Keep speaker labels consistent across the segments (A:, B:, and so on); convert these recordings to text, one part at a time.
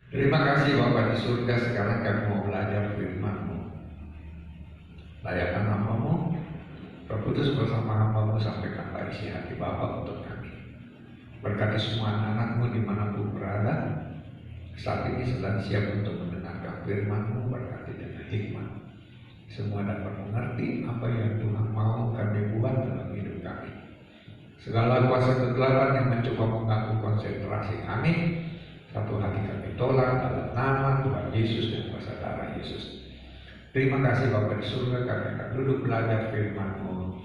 A: Terima kasih Bapa di surga, sekarang kami mau belajar firman-Mu. Layakkan hamba-Mu, Roh Kudus bersama hamba-Mu sampaikan isi hati Bapa untuk kami. Berkati semua anak-anak-Mu dimanapun berada, saat ini sedang siap untuk mendengarkan firman-Mu, berkati dengan hikmat. Semua dapat mengerti apa yang Tuhan mau kami buat dalam hidup kami. Segala kuasa kegelapan yang mencoba mengganggu konsentrasi kami, satu hati kami tolak dalam nama Tuhan Yesus dan kuasa darah Yesus. Terima kasih Bapa di surga, kami akan duduk belajar firman-Mu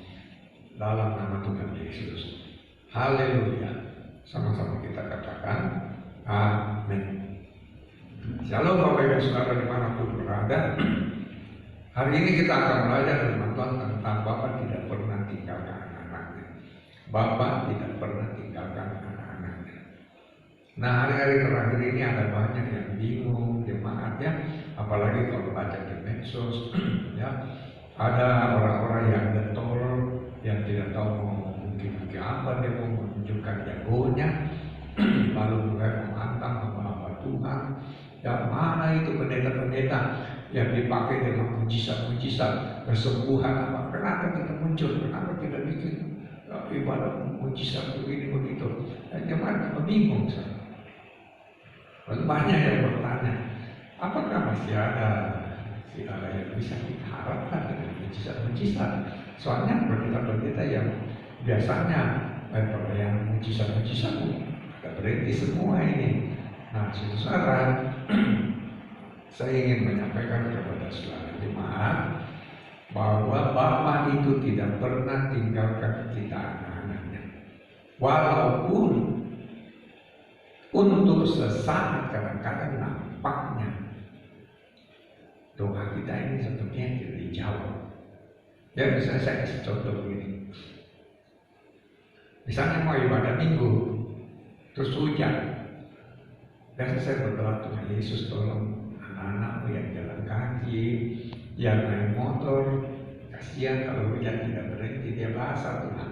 A: dalam nama Tuhan Yesus. Haleluya. Sama-sama kita katakan amin. Shalom Bapak Ibu Saudara dimanapun berada. Hari ini kita akan belajar firman Tuhan tentang Bapa tidak pernah tinggalkan anak-anaknya. Bapa tidak pernah tinggalkan anak-anaknya. Nah, hari-hari terakhir ini ada banyak yang bingung jemaatnya, apalagi kalau baca di medsos, ya, ada orang-orang yang getol, yang tidak tahu mau mungkin apa, dia mau menunjukkan jagonya, lalu mulai menghantam hamba-hamba Tuhan. Ya, mana itu pendeta-pendeta yang dipakai dengan mujizat-mujizat kesembuhan apa? Kenapa kita muncul? Kenapa kita bikin ibadah mujizat begini begitu? Dan jemaat bingung saya. Lalu banyak yang bertanya, apakah masih ada yang bisa kita harapkan dengan mujizat-mujizat? Soalnya pendeta-pendeta yang biasanya yang mujizat-mujizat tidak berhenti semua ini. Nah, saudara, saya ingin menyampaikan kepada saudara jemaat bahwa Bapa itu tidak pernah tinggalkan kita anak-anaknya. Walaupun untuk sesaat kadang-kadang nampaknya doa kita ini sepertinya tidak dijawab. Ya, misalnya saya kasih contoh begini. Misalnya mau ibadah minggu, terus hujan. Biasa saya berdoa, Tuhan Yesus tolong anak-anakmu yang jalan kaki, yang naik motor, kasihan kalau hujan tidak berhenti, dia basah Tuhan.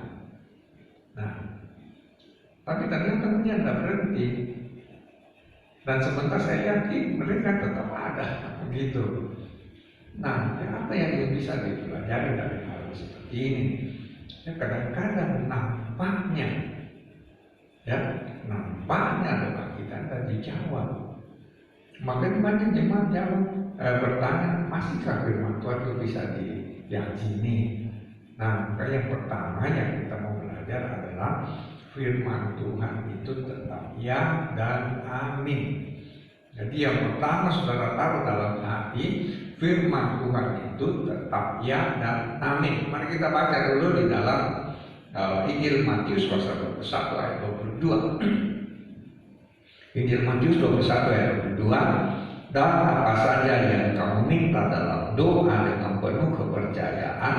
A: Nah, tapi ternyata hujan tidak berhenti. Dan sebentar saya yakin mereka tetap ada begitu. Nah, apa yang bisa dipelajari dari hal seperti ini? Ya, kadang-kadang nampaknya doa kita tidak dijawab. Makanya banyak jemaat jawab bertanya, masihkah firman Tuhan itu bisa diyakini? Nah, maka yang pertama yang kita mau belajar adalah firman Tuhan itu tetap ya dan amin. Jadi yang pertama saudara taruh dalam hati, firman Tuhan itu tetap ya dan amin. Mari kita baca dulu di dalam Injil Matius pasal 21 ayat 22. Injil Matius 21 ayat 22. Dan apa saja yang kamu minta dalam doa dengan penuh kepercayaan,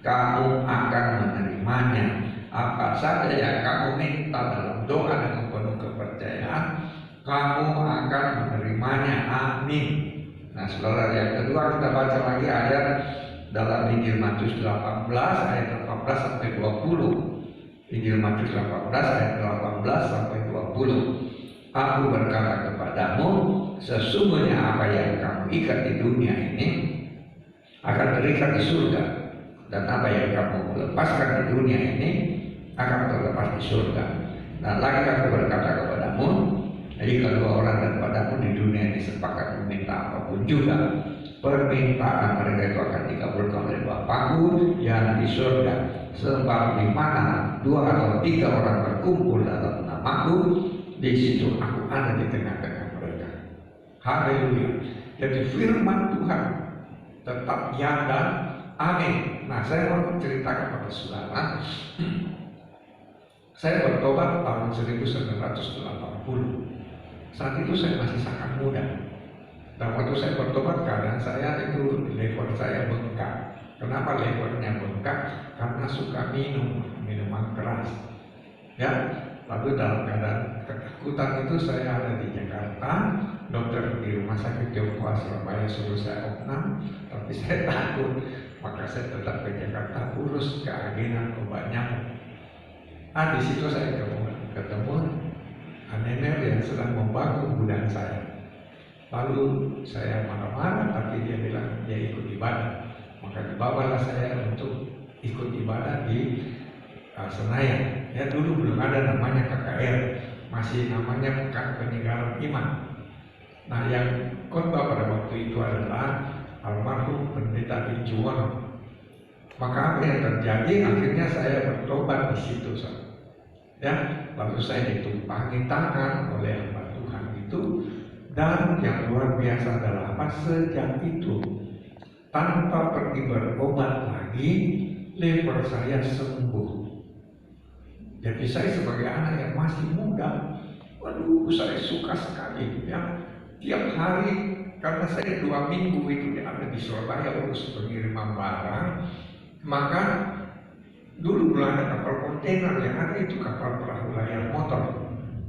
A: kamu akan menerimanya. Apa saja yang kamu minta dalam doa dengan penuh kepercayaan, kamu akan menerimanya. Amin. Nah, saudara, yang kedua kita baca lagi ayat dalam Injil Matius 18 ayat 18 sampai 20. Injil Matius 18 ayat 18 sampai 20. Aku berkata kepadamu, sesungguhnya apa yang kamu ikat di dunia ini akan terikat di surga, dan apa yang kamu lepaskan di dunia ini akan terlepas di surga. Dan lagi aku berkata kepadamu, jika dua orang daripadamu di dunia ini sepakat meminta apapun juga, permintaan mereka itu akan dikabulkan oleh Bapakku yang di surga. Sebab di mana dua atau tiga orang berkumpul dalam namaku, di situ aku ada di tengah-tengah mereka. Haleluya. Jadi firman Tuhan tetap ya dan amin. Nah, saya mau ceritakan kepada saudara. Saya bertobat tahun 1980. Saat itu saya masih sangat muda. Dan waktu saya bertobat, keadaan saya itu lever saya bengkak. Kenapa levernya bengkak? Karena suka minuman keras. Ya, lalu dalam keadaan ketakutan itu saya ada di Jakarta. Dokter di rumah sakit Tionghoa Surabaya suruh saya opnam, tapi saya takut. Maka saya tetap ke Jakarta, urus keagenan obat nyamuk. Di situ saya ketemu nenek yang sedang membangun gudang saya. Lalu saya marah-marah, tapi dia bilang dia ikut ibadah. Maka dibawalah saya untuk ikut ibadah di Senayan. Ya, dulu belum ada namanya KKR, masih namanya Pekan Penyegaran Iman. Nah, yang khotbah pada waktu itu adalah almarhum Pendeta Injuwono. Maka apa yang terjadi? Akhirnya saya bertobat di situ, ya. Lalu saya ditumpangi tangan oleh hamba Tuhan itu, dan yang luar biasa adalah apa? Sejak itu, tanpa pergi berobat lagi, lever saya sembuh. Jadi saya sebagai anak yang masih muda, waduh, saya suka sekali, ya. Tiap hari, karena saya 2 minggu itu ada di Surabaya urus pengiriman barang, maka dulu belum ada kapal kontainer, yang ada itu kapal perahu layar motor.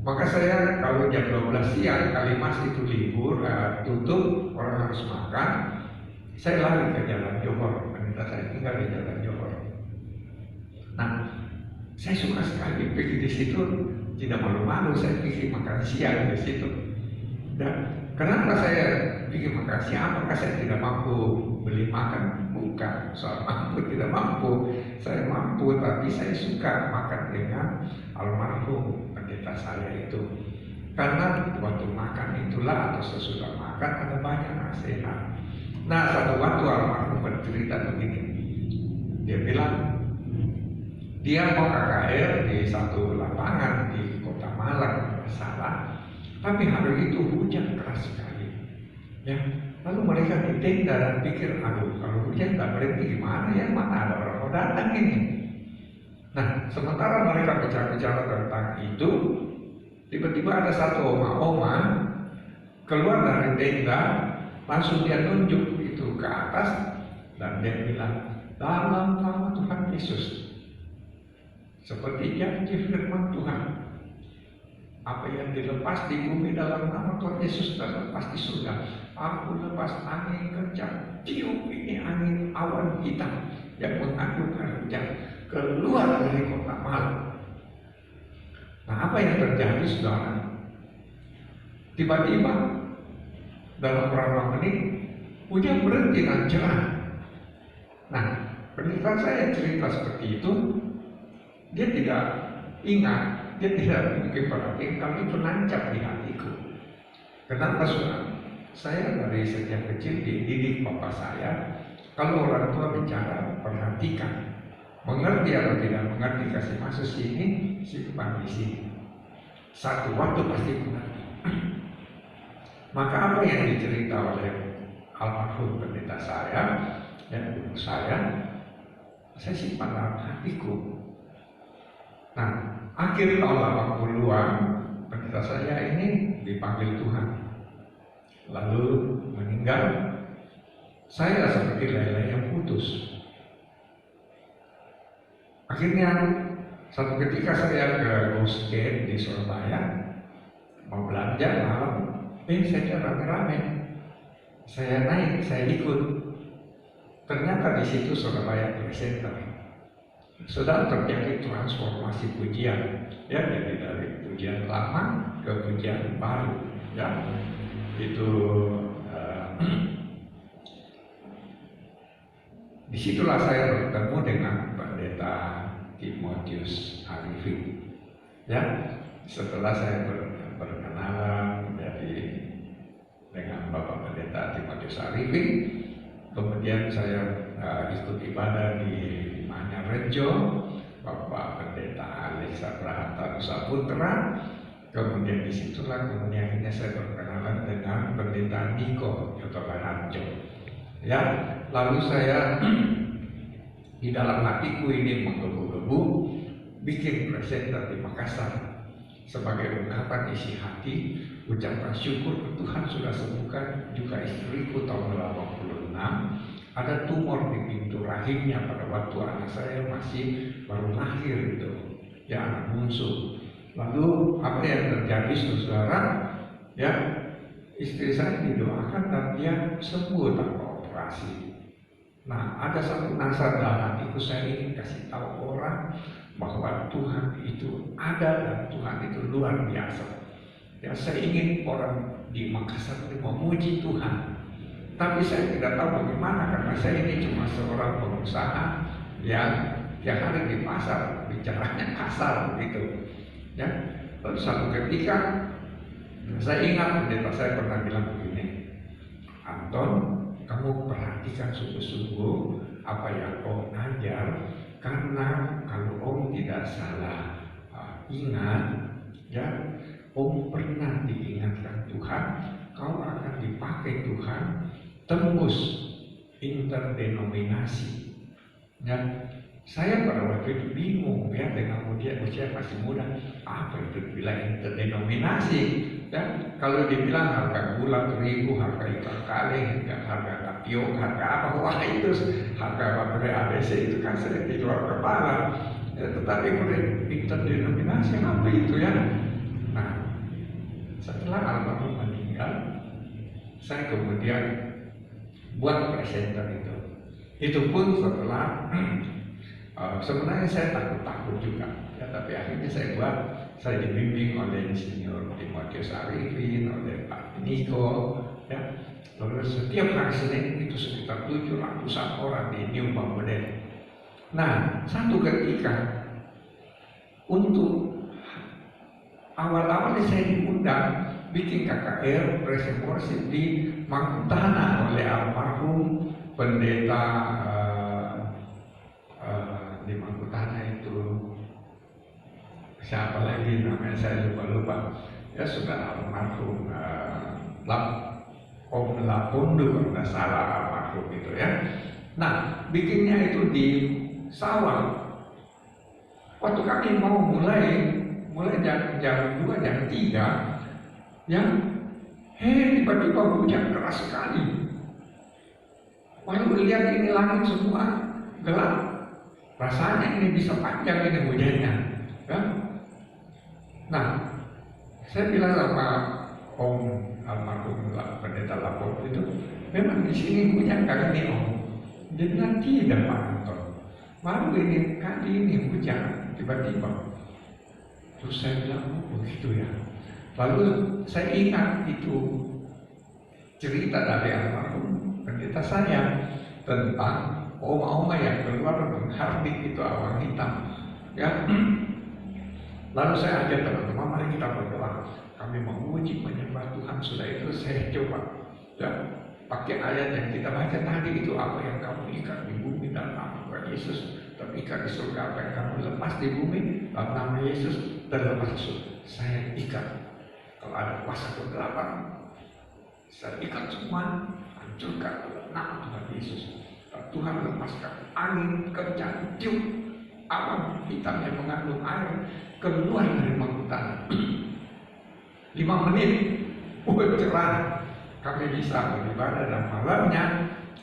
A: Maka saya kalau jam 12 siang, Kalimas itu libur, tutup, orang harus makan, saya lari ke Jalan Johor. Pendeta saya tinggal di Jalan Johor. Nah, saya suka sekali pergi di situ, tidak malu-malu saya pergi makan siang di situ. Dan kenapa saya pergi makan siang? Apakah saya tidak mampu beli makan? Bukan soal mampu tidak mampu, saya mampu, tapi saya suka makan dengan almarhum pendeta saya itu. Karena waktu makan itulah atau sesudah makan ada banyak nasihat. Nah, satu waktu almarhum bercerita begini, dia bilang dia mau KKR di satu lapangan di Kota Malang, salah, tapi hari itu hujan keras sekali, ya. Lalu mereka di tenda dan pikir, aduh, kalau hujan tak berhenti gimana ya, mana ada orang mau datang ini. Nah, sementara mereka bicara-bicara tentang itu, tiba-tiba ada satu oma-oma keluar dari tenda, langsung dia nunjuk itu ke atas, dan dia bilang, dalam nama Tuhan Yesus, seperti janji firman Tuhan, apa yang dilepas di bumi dalam nama Tuhan Yesus terlepas di surga. Aku lepas angin kencang, tiup ini angin awan hitam yang mengandung air hujan keluar dari Kota Malang. Nah, apa yang terjadi, saudara? Tiba-tiba dalam beberapa menit hujan berhenti dan cerah. Nah, pendeta saya cerita seperti itu, dia tidak ingat, dia tidak mungkin perhatikan, kami itu nancap di hatiku. Kenapa, saudara? Saya dari sejak kecil dididik papa saya, kalau orang tua bicara, perhatikan. Mengerti atau tidak mengerti, kasih masuk sini, simpan di sini. Satu waktu pasti mengerti. Maka apa yang dicerita oleh almarhum pendeta saya dan ibu saya simpan dalam hatiku. Nah, akhir tahun 80-an, pendeta saya ini dipanggil Tuhan, lalu meninggal. Saya seperti lele yang putus. Akhirnya satu ketika saya ke Ghost Gate di Surabaya mau belanja malam, saya rame-rame, saya naik, saya ikut. Ternyata di situ Surabaya Presenter. Sedang terjadi transformasi pujian, ya, jadi dari pujian lama ke pujian baru, ya. Itu disitulah saya bertemu dengan Pendeta Timotius Arifin, ya. Setelah saya berkenalan dengan Bapak Pendeta Timotius Arifin, kemudian saya ikut ibadah di Rejo, Bapak Pendeta Alisa Prahata Nusaputra. Kemudian disitulah akhirnya saya berkenalan dengan Pendeta Niko Yotobaharjo, ya. Lalu saya di dalam hatiku ini menggebu-gebu bikin presenter di Makassar sebagai ungkapan isi hati, ucapan syukur Tuhan sudah sembuhkan juga istriku tahun 86. Ada tumor di pintu rahimnya pada waktu anak saya masih baru lahir itu, ya, anak bungsu. Lalu apa yang terjadi, saudara? Ya, istri saya didoakan dan dia sembuh tanpa operasi. Nah, ada satu nasihat dalam hatiku, saya ingin kasih tahu orang bahwa Tuhan itu ada dan Tuhan itu luar biasa. Ya, saya ingin orang di Makassar ini memuji Tuhan. Tapi saya tidak tahu bagaimana karena saya ini cuma seorang pengusaha yang tiap hari di pasar bicaranya kasar begitu. Ya, lalu satu ketika saya ingat pendeta saya pernah bilang begini, Anton, kamu perhatikan sungguh-sungguh apa yang Om ajar, karena kalau Om tidak salah ingat, ya, Om pernah diingatkan Tuhan, kau akan dipakai Tuhan tembus interdenominasi. Ya, saya pada waktu itu bingung ya dengan usia masih muda, apa itu bilang interdenominasi? Ya, kalau dibilang harga gula terigu, harga ikan kaleng, harga tapioka, harga apa, wah itu harga baterai ABC itu kan saya di luar kepala. Ya, tetapi interdenominasi apa itu ya? Nah, setelah almarhum meninggal, saya kemudian buat presenter itu. Itu pun setelah sebenarnya saya takut juga, ya, tapi akhirnya saya buat. Saya dibimbing oleh Insinyur Timotius Arifin, oleh Pak Niko, ya. Lalu setiap hari Senin itu sekitar 700-an orang di New Bangladesh. Nah, satu ketika untuk awal-awalnya saya diundang bikin KKR press worship di Mangkutanah oleh almarhum pendeta di Mangkutanah itu siapa lagi namanya saya lupa ya, sudah almarhum Om Lapundu kalau nggak salah almarhum itu ya. Nah, bikinnya itu di sawah. Waktu kami mau mulai jam 2, jam 3 ya, tiba-tiba hujan keras sekali. Lalu lihat ini langit semua gelap. Rasanya ini bisa panjang ini hujannya. Ya? Nah, saya bilang sama Om almarhum pendeta Lapor itu, memang di sini hujan kali ini Om. Dia bilang tidak Pak Anton. Baru ini kali ini hujan tiba-tiba. Terus saya bilang, oh begitu ya. Lalu saya ingat itu cerita dari almarhum pendeta saya tentang oma-oma yang keluar menghardik itu awan hitam. Ya. Lalu saya ajak teman-teman, mari kita berdoa. Kami memuji menyembah Tuhan. Sudah itu saya coba ya, pakai ayat yang kita baca tadi itu, apa yang kamu ikat di bumi dalam nama Tuhan Yesus terikat di surga, apa yang kamu lepas di bumi dalam nama Yesus terlepas di surga. Saya ikat. Kalau ada kuasa kegelapan, saya ikat semua, hancurkan dalam nama Tuhan Yesus. Tuhan lepaskan angin kencang, tiup awan hitam yang mengandung air keluar dari Mangkutanah. 5 menit, cerah. Kami bisa beribadah dan malamnya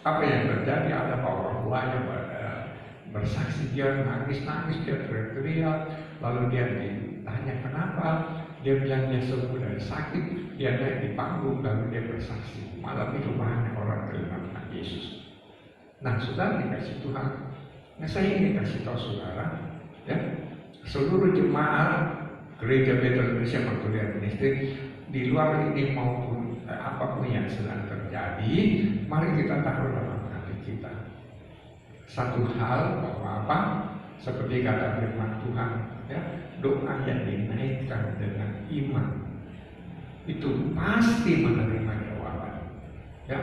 A: apa yang terjadi, ada orang tuanya bersaksi, dia nangis-nangis, dia teriak-teriak. Lalu dia ditanya kenapa, dia bilang dia sembuh dari sakit, dia naik di panggung lalu dia bersaksi. Malam itu banyak orang terima Tuhan Yesus. Nah, saudara dikasih Tuhan. Nah, saya ingin kasih tahu saudara, ya, seluruh jemaat Gereja Betel Indonesia Magnolia Ministry di luar ini maupun apapun yang sedang terjadi, mari kita taruh dalam hati kita satu hal bahwa apa? Seperti kata firman Tuhan, ya, doa yang dinaikkan dengan iman itu pasti menerima jawaban. Ya,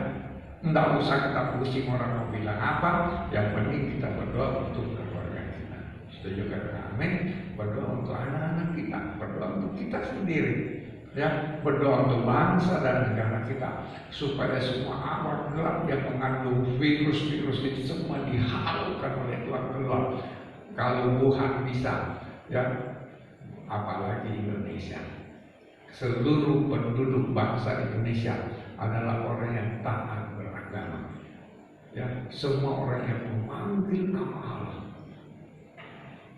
A: tidak usah kita pusing orang mau bilang apa, yang penting kita berdoa untuk keluarga kita. Setuju kata amin? Berdoa untuk anak-anak kita, berdoa untuk kita sendiri. Ya, berdoa untuk bangsa dan negara kita supaya semua awan gelap yang mengandung virus-virus itu semua dihalaukan oleh Tuhan keluar. Kalau Wuhan bisa, ya, apalagi Indonesia. Seluruh penduduk bangsa Indonesia adalah orang yang taat beragama. Ya, semua orang yang memanggil nama Allah.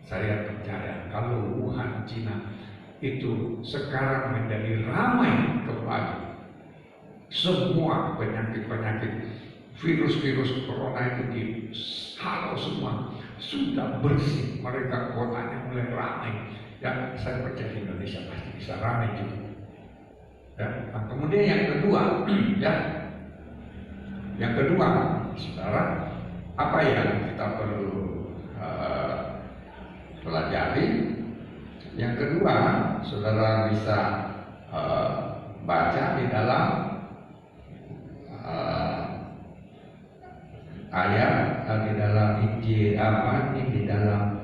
A: Saya percaya kalau Wuhan, Cina itu sekarang menjadi ramai kembali. Semua penyakit-penyakit virus-virus corona itu dihalau semua, sudah bersih, mereka kotanya mulai ramai. Ya, saya percaya Indonesia pasti bisa ramai juga. Ya. Nah, kemudian yang kedua, ya, yang kedua, saudara, apa yang kita perlu pelajari? Yang kedua, saudara bisa baca di dalam ayat di dalam Injil di dalam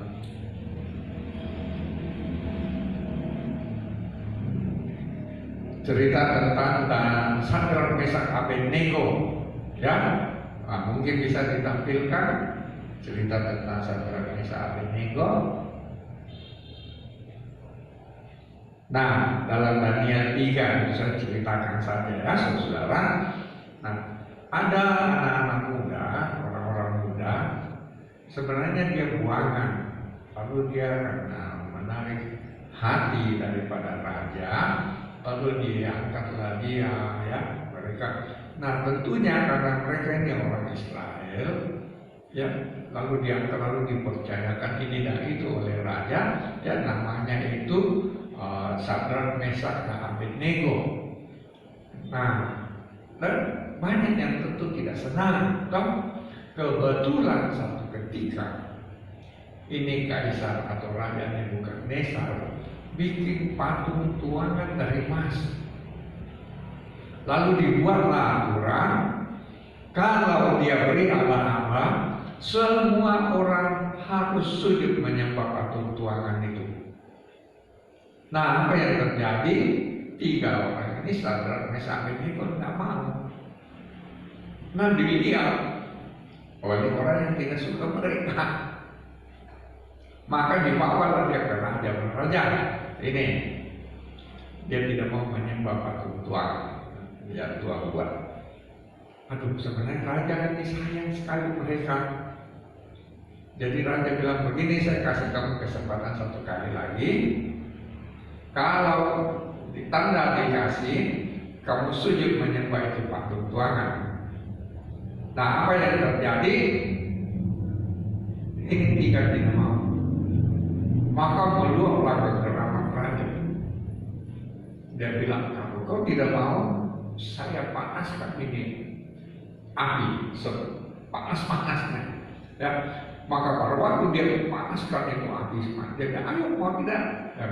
A: cerita tentang Sadrak Mesak Abednego, ya. Nah, mungkin bisa ditampilkan cerita tentang Sadrak Mesak Abednego. Nah, dalam Daniel 3 bisa ceritakan saja ya, saudara. Nah, ada anak-anak muda, orang-orang muda, sebenarnya dia buangan, lalu dia karena menarik hati daripada raja, lalu diangkatlah dia, ya, mereka. Nah, tentunya karena mereka ini orang Israel, ya, lalu diangkat, lalu dipercayakan ini dan itu oleh raja, ya, namanya itu Sadrak Mesak dan Abednego. Nah, dan banyak yang tentu tidak senang. Kebetulan satu ketika ini kaisar atau raja Nebukadnezar bikin patung tuangan dari emas. Lalu dibuatlah aturan, kalau dia beri Allah, semua orang harus sujud menyembah patung tuangan itu. Nah, apa yang terjadi? 3 orang ini Sadrak Mesak Abednego tidak mau. Nah, dilihat oleh orang yang tidak suka mereka, maka dibawalah dia ke raja. Ini dia tidak mau menyembah patung tuangan. Ya, Tuhan buat. Aduh, sebenarnya raja ini sayang sekali mereka. Jadi raja bilang begini, saya kasih kamu kesempatan 1 kali lagi. Kalau ditanda dikasih, kamu sujud menyembah itu patung tuangan. Nah, apa yang terjadi? Ini 3 tidak mau. Maka meluaplah kegeraman raja. Dia bilang, kalau kau tidak mau, saya panaskan ini api sepanas-panasnya. Ya, maka pada waktu dia panaskan itu api sepanas, dia bilang, ayo mau tidak? Ya,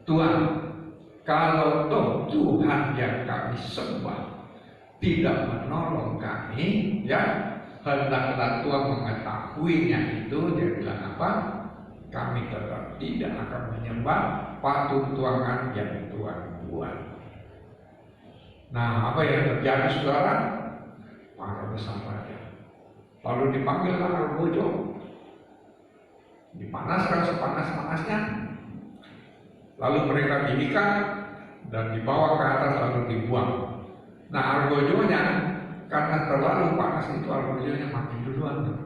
A: Tuhan, kalau toh Tuhan yang kami sembah tidak menolong kami, ya, hendaklah Tuhan mengetahuinya itu. Dia bilang apa? Kami tetap tidak akan menyembah patung tuangan yang Tuhan buat. Nah, apa yang terjadi, saudara? Marah besar raja. Lalu dipanggillah Argojo, dipanaskan sepanas-panasnya. Lalu mereka diikat dan dibawa ke atas lalu dibuang. Nah, Argojonya karena terlalu panas itu Argojonya mati duluan.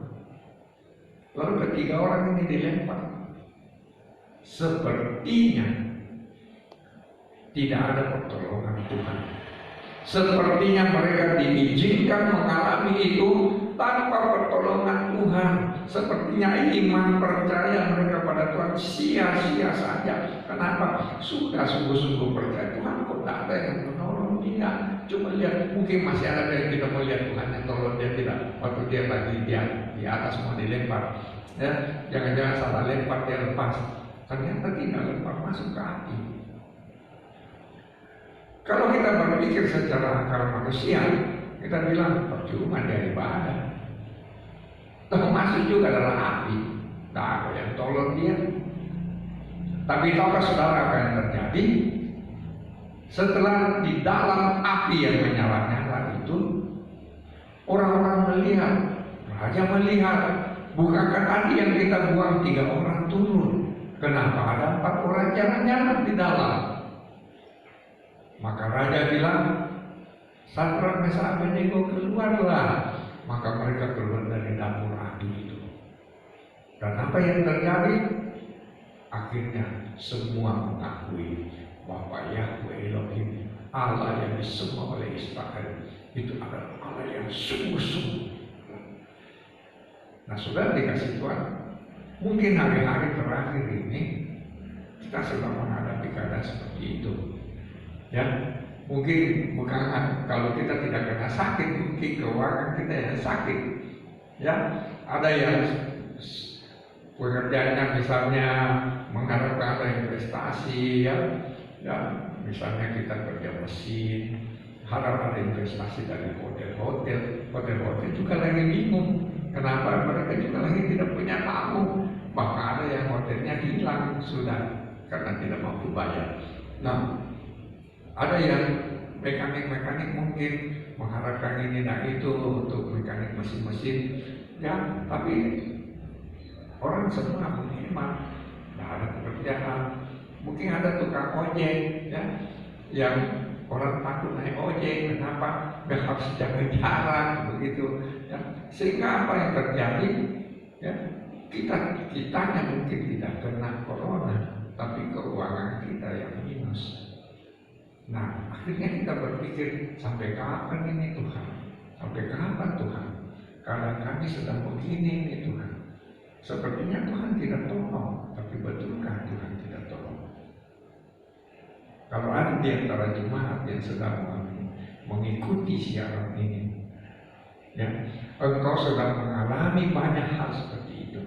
A: Lalu ketiga orang ini dilempar. Sepertinya tidak ada pertolongan Tuhan. Sepertinya mereka diizinkan mengalami itu tanpa pertolongan Tuhan. Sepertinya iman percaya mereka pada Tuhan sia-sia saja. Kenapa? Sudah sungguh-sungguh percaya Tuhan, kok tidak ada yang menolong dia. Cuma lihat, mungkin masih ada yang tidak melihat Tuhan yang tolong dia, tidak. Waktu dia lagi di atas mau dilempar, ya, jangan-jangan salah lempar dia lepas. Ternyata tidak, lempar masuk ke hati. Kalau kita berpikir secara akal manusia, kita bilang percuma dia ibadah. Termasuk juga dalam api, tak ada yang tolong dia. Tapi tahukah saudara apa yang terjadi? Setelah di dalam api yang menyala-nyala itu, orang-orang melihat, raja melihat, bukankah tadi yang kita buang 3 orang turun? Kenapa ada 4 orang jalan-jalan di dalam? Maka raja bilang, Sadrak Mesak Abednego keluarlah. Maka mereka keluar dari dapur api itu. Dan apa yang terjadi? Akhirnya semua mengakui bahwa Yahweh Elohim, Allah yang disembah oleh Israel, itu adalah Allah yang sungguh-sungguh. Nah, sudah dikasih Tuhan, mungkin hari-hari terakhir ini kita sedang menghadapi keadaan seperti itu. Ya, Mungkin bukan kalau kita tidak kena sakit, mungkin keuangan kita yang sakit. Ya, ada yang pekerjaannya misalnya mengharapkan ada investasi, ya, misalnya kita kerja mesin, harap ada investasi dari hotel juga lagi bingung. Kenapa? Mereka juga lagi tidak punya tamu. Bahkan ada yang hotelnya hilang sudah karena tidak mampu bayar. Nah, ada yang mekanik mungkin mengharapkan ini dan itu untuk mekanik mesin-mesin, ya, tapi orang semua menghemat, tidak ada pekerjaan. Mungkin ada tukang ojek, ya, yang orang takut naik ojek, kenapa? Gak harus jaga jarak, begitu. Ya. Sehingga apa yang terjadi? Ya, kitanya mungkin tidak kena corona, tapi keuangan kita yang minus. Nah, akhirnya kita berpikir, sampai kapan ini Tuhan? Sampai kapan Tuhan? Karena kami sedang begini ini Tuhan. Sepertinya Tuhan tidak tolong, tapi betulkah Tuhan tidak tolong? Kalau ada di antara jemaat yang sedang mengikuti siaran ini, ya, engkau sedang mengalami banyak hal seperti itu.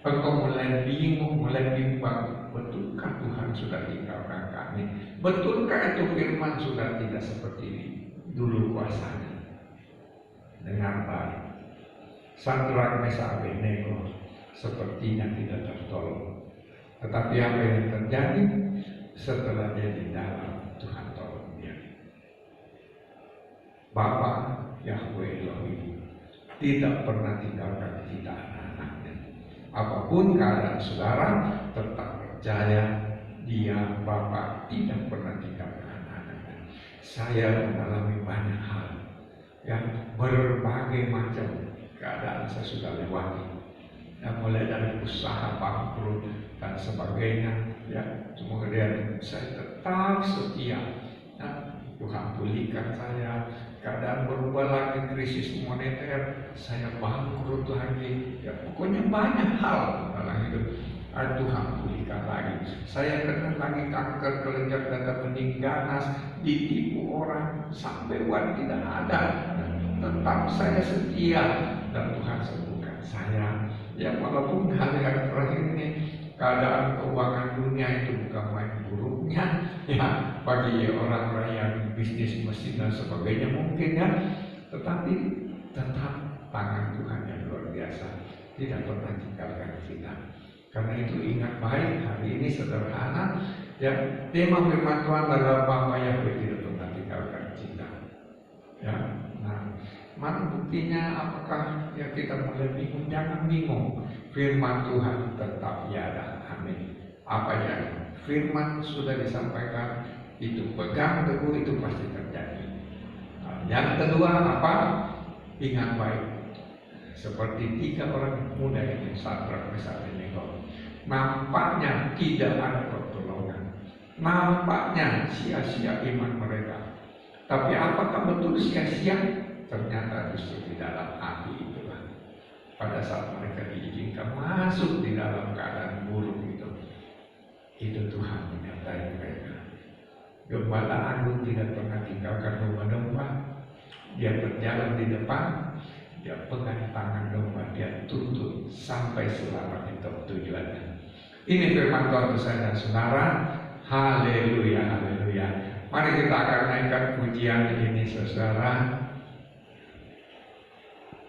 A: Engkau mulai bingung, mulai bimbang, betulkah Tuhan sudah tinggalkan kami? Betulkah itu firman sudah tidak seperti dulu kuasanya? Dengan baik, Sadrak Mesak Abednego sepertinya tidak tertolong. Tetapi apa yang terjadi setelah dia di dalam, Tuhan tolong dia. Bapa Yahweh Elohim tidak pernah tinggalkan kita anak-anaknya. Apapun keadaan saudara, tetap percaya dia Bapa tidak pernah tinggalkan anak-anaknya. Saya mengalami banyak hal yang berbagai macam keadaan saya sudah lewati, yang mulai dari usaha bangkrut dan sebagainya, ya, kemudian saya tetap setia. Nah, Tuhan pulihkan saya, keadaan berubah lagi, krisis moneter, saya bangkrut lagi, ya, pokoknya banyak hal dalam hidup. Tuhan pulihkan lagi. Saya kena lagi kanker kelenjar dada bening ganas, ditipu orang sampai uang tidak ada. Tetap saya setia dan Tuhan sembuhkan saya. Ya, walaupun hari-hari terakhir ini keadaan keuangan dunia itu bukan main buruknya, ya, bagi orang-orang yang bisnis mesin dan sebagainya mungkin, ya, tetapi tetap tangan Tuhan yang luar biasa tidak pernah tinggalkan kita. Karena itu ingat baik, hari ini sederhana, ya, tema firman Tuhan adalah bahwa Yahweh tidak pernah tinggalkan kita. Ya, nah, mana buktinya? Apakah ya kita mulai bingung? Jangan bingung. Firman Tuhan tetap ada. Amin. Apa yang firman sudah disampaikan itu pegang teguh, itu pasti terjadi. Nah, yang kedua apa? Ingat baik. Seperti 3 orang muda ini, Sadrak Mesak Abednego, nampaknya tidak ada pertolongan. Nampaknya sia-sia iman mereka. Tapi apakah betul sia-sia? Ternyata justru di dalam hati itulah, pada saat mereka diizinkan masuk di dalam keadaan buruk itu Tuhan menyertai mereka. Gembala agung tidak pernah tinggalkan domba-domba. Dia berjalan di depan, dia pegang tangan domba, dia tuntun sampai selamat di tujuannya. Ini firman Tuhan untuk saya dan saudara. Haleluya, haleluya. Mari kita akan naikkan pujian ini, saudara.